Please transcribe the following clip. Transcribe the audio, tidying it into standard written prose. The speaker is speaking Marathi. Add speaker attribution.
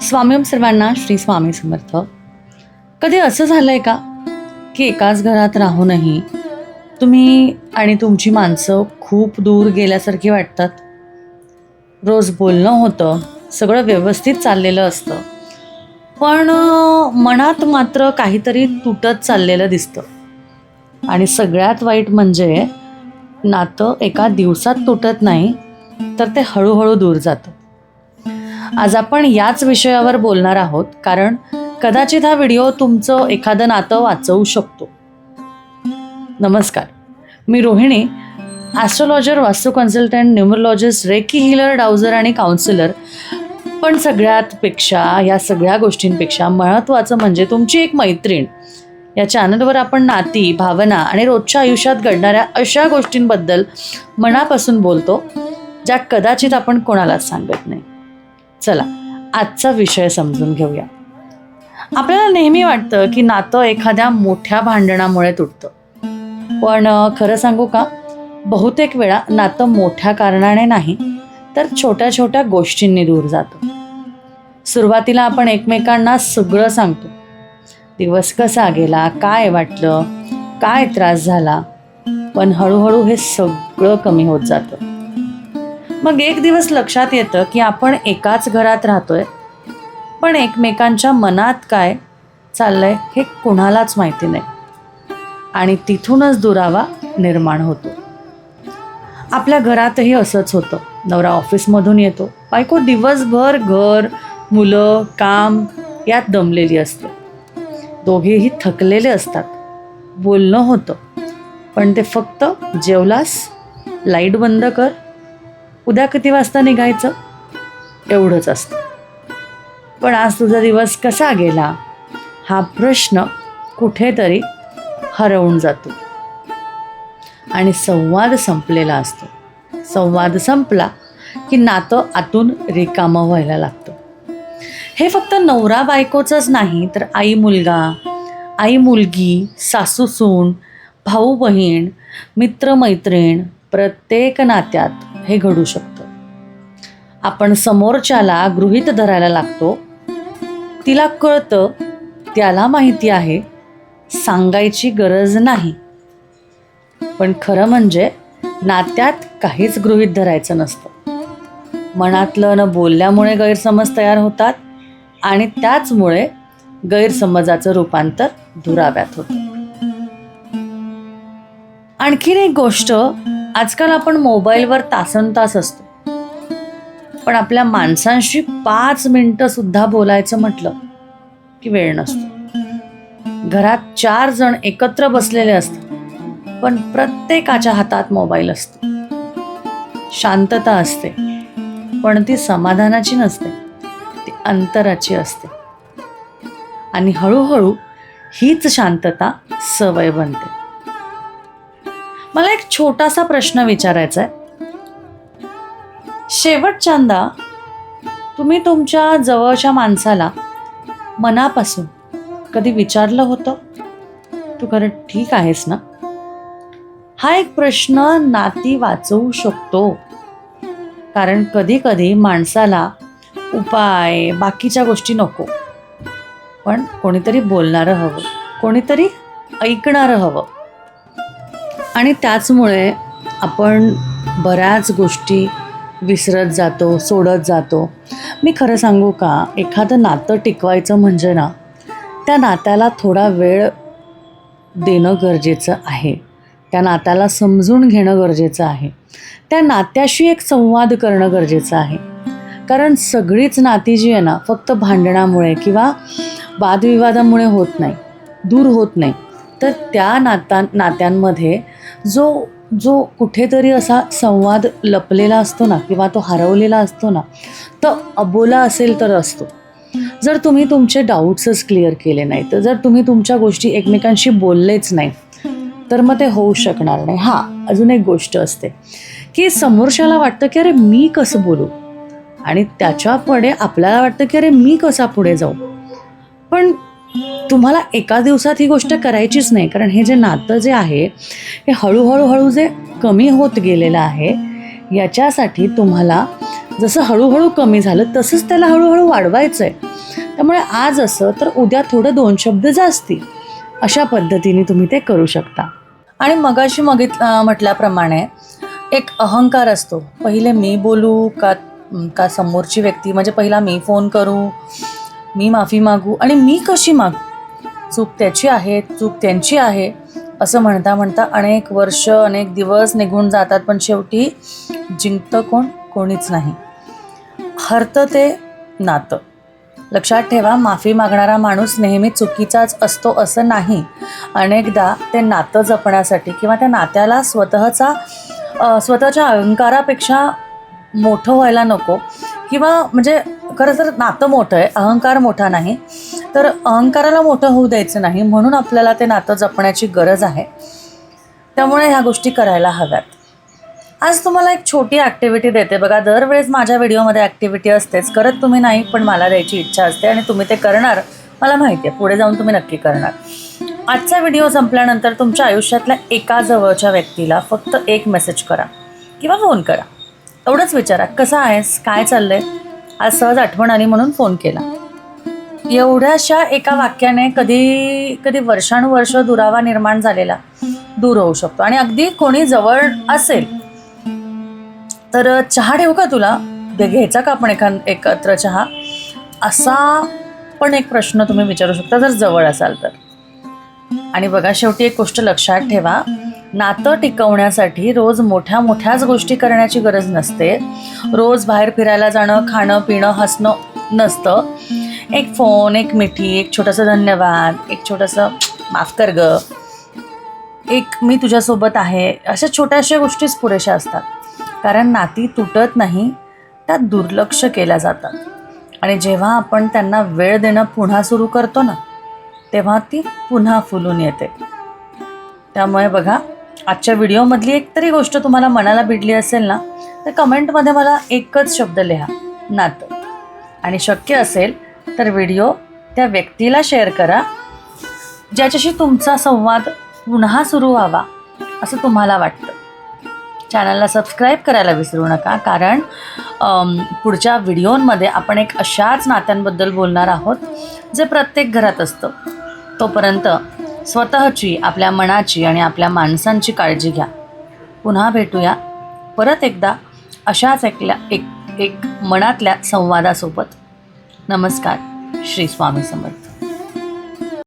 Speaker 1: स्वामी सर्वांना श्री स्वामी समर्थ. कधी असं झालंय का की एकाच घरात राहूनही तुम्ही आणि तुमची माणसं खूप दूर गेल्यासारखी वाटतात? रोज बोलणं होतं, सगळं व्यवस्थित चाललेलं असतं, पण मनात मात्र काहीतरी तुटत चाललेलं दिसतं. आणि सगळ्यात वाईट म्हणजे नातं एका दिवसात तुटत नाही, तर ते हळूहळू दूर जातं. आज आपण याच विषयावर बोलणार आहोत, कारण कदाचित हा व्हिडिओ तुमचं एखादं नातं वाचवू शकतो. नमस्कार, मी रोहिणी, ॲस्ट्रोलॉजर, वास्तू consultant, numerologist, recce healer, dowser आणि काउन्सिलर. पण या सगळ्या गोष्टींपेक्षा महत्त्वाचं म्हणजे तुमची एक मैत्रीण. या चॅनलवर आपण नाती, भावना आणि रोजच्या आयुष्यात घडणाऱ्या अशा गोष्टींबद्दल मनापासून बोलतो, ज्या कदाचित आपण कोणालाच सांगत नाही. चला, आजचा विषय समजून घेऊया. आपल्याला नेहमी वाटतं की नातं एखाद्या मोठ्या भांडणामुळे तुटतं, पण खरं सांगू का, बहुतेक वेळा नातं मोठ्या कारणाने नाही, तर छोट्या छोट्या गोष्टींनी दूर जातं. सुरुवातीला आपण एकमेकांना सगळं सांगतो. दिवस कसा गेला, काय वाटलं, काय त्रास झाला, पण हळूहळू हे सगळं कमी होत जातं. मग एक दिवस लक्षात येतं की आपण एकाच घरात राहतोय, पण एकमेकांच्या मनात काय चाललंय हे कुणालाच माहिती नाही. आणि तिथूनच दुरावा निर्माण होतो. आपल्या घरातही असंच होतं. नवरा ऑफिसमधून येतो, बायको दिवसभर घर, मुलं, काम यात दमलेली असते. दोघेही थकलेले असतात. बोलणं होतं, पण ते फक्त जेवलास, लाईट बंद कर, उद्या किती वाजता निघायचं, एवढंच असतं. पण आज तुझा दिवस कसा गेला हा प्रश्न कुठेतरी हरवून जातो आणि संवाद संपलेला असतो. संवाद संपला की नातं आतून रिकामं व्हायला लागतं. हे फक्त नवरा बायकोचंच नाही, तर आई मुलगा, आई मुलगी, सासू सून, भाऊ बहीण, मित्र मैत्रीण, प्रत्येक नात्यात हे घडू शकतं. आपण समोरच्याला गृहीत धरायला लागतो. तिला कळतं, त्याला माहिती आहे, सांगायची गरज नाही. पण खरं म्हणजे नात्यात काहीच गृहीत धरायचं नसतं. मनातलं न बोलल्यामुळे गैरसमज तयार होतात आणि त्याचमुळे गैरसमजाचं रूपांतर दुराव्यात होतं. आणखीन एक गोष्ट, आजकाल आपण मोबाईलवर तासनतास असतो, पण आपल्या माणसांशी 5 मिनिटं सुद्धा बोलायचं म्हटलं की वेळ नसतो. घरात 4 जण एकत्र बसलेले असतात, पण प्रत्येकाच्या हातात मोबाईल असतो. शांतता असते, पण ती समाधानाची नसते, ती अंतराची असते. आणि हळूहळू हीच शांतता सवय बनते. मला एक छोटासा प्रश्न विचारायचा आहे. शेवटच्यांदा तुम्ही तुमच्या जवळच्या माणसाला मनापासून कधी विचारलं होतं, तू खरं ठीक आहेस ना? हा एक प्रश्न नाती वाचवू शकतो. कारण कधी कधी माणसाला उपाय, बाकीच्या गोष्टी नको, पण कोणीतरी बोलणारं हवं, कोणीतरी ऐकणारं हवं. आणि त्याचमुळे आपण बऱ्याच गोष्टी विसरत जातो, सोडत जातो. मी खरं सांगू का, एखादं नातं टिकवायचं म्हणजे ना, त्या नात्याला थोडा वेळ देणं गरजेचं आहे. त्या नात्याला समजून घेणं गरजेचं आहे. त्या नात्याशी एक संवाद करणं गरजेचं आहे. कारण सगळीच नाती जी आहे ना, फक्त भांडणामुळे किंवा वादविवादामुळे होत नाही, दूर होत नाही. तर त्या नात्यांमध्ये जो कुठेतरी असा संवाद लपलेला असतो ना, किंवा तो हरवलेला असतो ना, तो अबोला असेल तर असतो. जर तुम्ही तुमचे डाऊट्सच क्लिअर केले नाही, तर जर तुम्ही तुमच्या गोष्टी एकमेकांशी बोललेच नाही, तर मग ते होऊ शकणार नाही. हां, अजून एक गोष्ट असते की समोरच्याला वाटतं की अरे मी कसं बोलू, आणि त्याच्यापुढे आपल्याला वाटतं की अरे मी कसा पुढे जाऊ. पण तुम्हाला एका दिवसात ही गोष्ट करायचीच नाही. कारण हे जे नातं जे आहे, हे हळूहळू जे कमी होत गेलेलं आहे, याच्यासाठी तुम्हाला जसं हळूहळू कमी झालं तसंच त्याला हळूहळू वाढवायचं आहे. त्यामुळे आज असं तर उद्या थोडं 2 शब्द जास्ती, अशा पद्धतीने तुम्ही ते करू शकता. आणि मगाशी म्हटल्याप्रमाणे एक अहंकार असतो, पहिले मी बोलू का समोरची व्यक्ती, म्हणजे पहिला मी फोन करू, मी माफी मागू आणि मी कशी मागू, चूक त्याची आहे, चूक त्यांची आहे, असं म्हणता म्हणता अनेक वर्ष अनेक दिवस निघून जातात. पण शेवटी जिंकतं कोण? कोणीच नाही. हरतं ते नातं. लक्षात ठेवा, माफी मागणारा माणूस नेहमी चुकीचाच असतो असं नाही. अनेकदा ते नातं जपण्यासाठी किंवा त्या नात्याला स्वतःच्या अहंकारापेक्षा मोठं व्हायला नको, किंवा म्हणजे खरं तर नातं मोठं आहे, अहंकार मोठा नाही, तर अहंकाराला मोठं होऊ द्यायचं नाही, म्हणून आपल्याला ते नातं जपण्याची गरज आहे. त्यामुळे ह्या गोष्टी करायला हव्यात. आज तुम्हाला एक छोटी ॲक्टिव्हिटी देते बघा. दरवेळेस माझ्या व्हिडिओमध्ये ॲक्टिव्हिटी असतेच, करत तुम्ही नाही, पण मला द्यायची इच्छा असते आणि तुम्ही ते करणार मला माहिती आहे, पुढे जाऊन तुम्ही नक्की करणार. आजचा व्हिडिओ संपल्यानंतर तुमच्या आयुष्यातल्या एका जवळच्या व्यक्तीला फक्त एक मेसेज करा किंवा फोन करा. एवढंच विचारा, कसा आहेस, काय चाललंय, आज सहज आठवण आली म्हणून फोन केला. एवढ्याशा एका वाक्याने कधी कधी वर्षानुवर्ष दुरावा निर्माण झालेला दूर होऊ शकतो. आणि अगदी कोणी जवळ असेल तर चहा ठेवू का तुला, घ्यायचा का आपण एकत्र चहा, असा पण एक प्रश्न तुम्ही विचारू शकता जर जवळ असाल तर. आणि बघा, शेवटी एक गोष्ट लक्षात ठेवा, नातं टिकवण्यासाठी रोज मोठ्याच गोष्टी करण्याची गरज नसते. रोज बाहेर फिरायला जाणं, खाणं पिणं हसणं नसतं. एक फोन, एक मिठी, एक छोटंसं धन्यवाद, एक छोटंसं माफ कर ग, एक मी तुझ्यासोबत आहे, अशा छोट्याशा गोष्टीच पुरेशा असतात. कारण नाती तुटत नाही, त्यात दुर्लक्ष केल्या जातात. आणि जेव्हा आपण त्यांना वेळ देणं पुन्हा सुरू करतो ना, तेव्हा ती पुन्हा फुलून येते. त्यामुळे बघा, आजच्या व्हिडिओमधली एक तरी गोष्ट तुम्हाला मनाला भिडली असेल ना, तर कमेंटमध्ये मला एकच शब्द लिहा, नातं. आणि शक्य असेल तर व्हिडिओ त्या व्यक्तीला शेअर करा ज्याच्याशी तुमचा संवाद पुन्हा सुरू व्हावा असं तुम्हाला वाटतं. चॅनलला सबस्क्राईब करायला विसरू नका, कारण पुढच्या व्हिडिओमध्ये आपण एक अशाच नात्यांबद्दल बोलणार आहोत जे प्रत्येक घरात असतं. तोपर्यंत स्वतःची, आपल्या मनाची आणि आपल्या माणसांची काळजी घ्या. पुन्हा भेटूया परत एकदा अशाच एक मनातल्या संवादासोबत. नमस्कार. श्री स्वामी समर्थ.